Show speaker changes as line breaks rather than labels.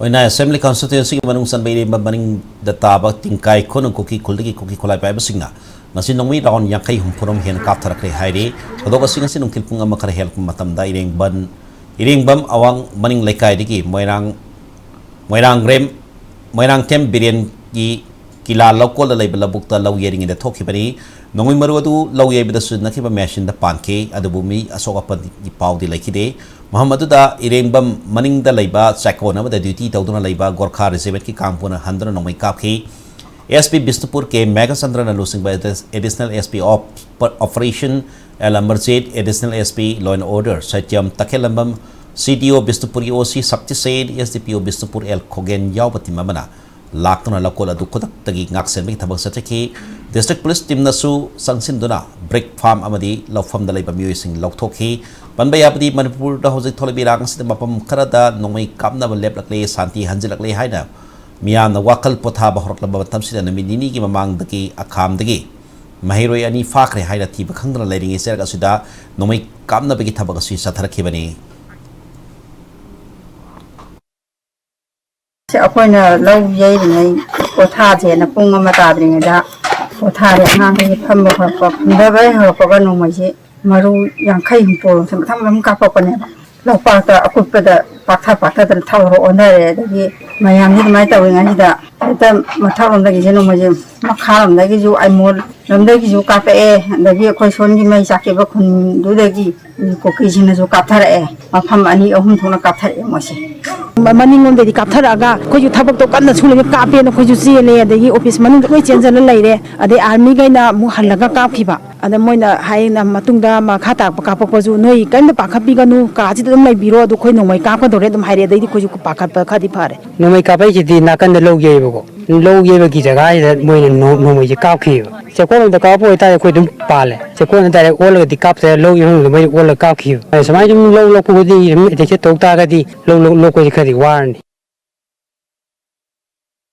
Oina Assembly Constituency manung san bay maning data ba Tingkai Khunou Kuki Khutlai Paiba Singna ngasi Nongmei raon yangkai humpurom hen Kaptharakkhre hairi adoga singa sinung kilpung amakar help matam da iring bam awang maning lekai digi moirang tem birian gi kila lokol la label bukta law yering ida thoki bani Nongmei maru adu law yebida su nakiba machine da panke adu bumi asoka pan gi pawdi laikide Muhammadu da irengbam maning da laiba sakona da duty tawduna laiba Gorkha Regiment ki kampuna handra Nongmei kapki SP Bisnupur ke Mega Sandra na losing by additional SP of Operation Emergency additional SP Law and Order Satyam Takelambam CDO Bisnupur OC Sakti Said SDPO Bisnupur El Kogen Yawbati Mamana Laktuna Lakola Dukodak Tagi Ngaksen Big Tabak Sataki District Police Team Nasu Sangsinduna Brick Farm Amadi Law from the Labor Musing Loktoki Banbayabdi Manipur da Hosik Tolibirang Sim Mapam Karada Nongmei Kamna Leplakle Santi Hanjilakle Haida Mian Wakal Potaba Horklaba Tamsi and Midini Mamang Dagi Akam Dagi Mahiroi Ani Fakre Haida Tiba Kandra Lading is Sergasuda Nongmei Kamna Bigi Tabakasi Satarakibani
Appoint low yay, Potati and a Punga Matadring da Potari Hangi Pamba never Pogano Maru Yankai Polo, some Kapapaneva. No part I could put the Pata and Tower on there. Miami might have been Anida. The Mataron Dagi, Macaron, Dagi, I more Namdagi Cafe, and the vehicle only may Sakiba do the Gi, Caucasian as Kaptharakkhre, Mapam Ani Ohun Kaptharakkhre Moshi. Maning on the Kaptharakkhre, could you tabak to Kana Sulu Kapi and could you see the office Maning Christians and the lady, the army Gaina Muhalaga Kapiba, and the Moina Haina Matunda Makata Pakapozu, no, you can the Pakapiganu, Kaji, my bureau, the Khunou, my Kapa, the Red Hide, the Kukapaka Pare.
No, my Kapaji did not can the low gave. Low gave a guy that when no way cow kill. Second the cowboy tie couldn't pale. Second that all of the cups are low, you know, the way all the cow kill. As I low local, they talk target, low local warn.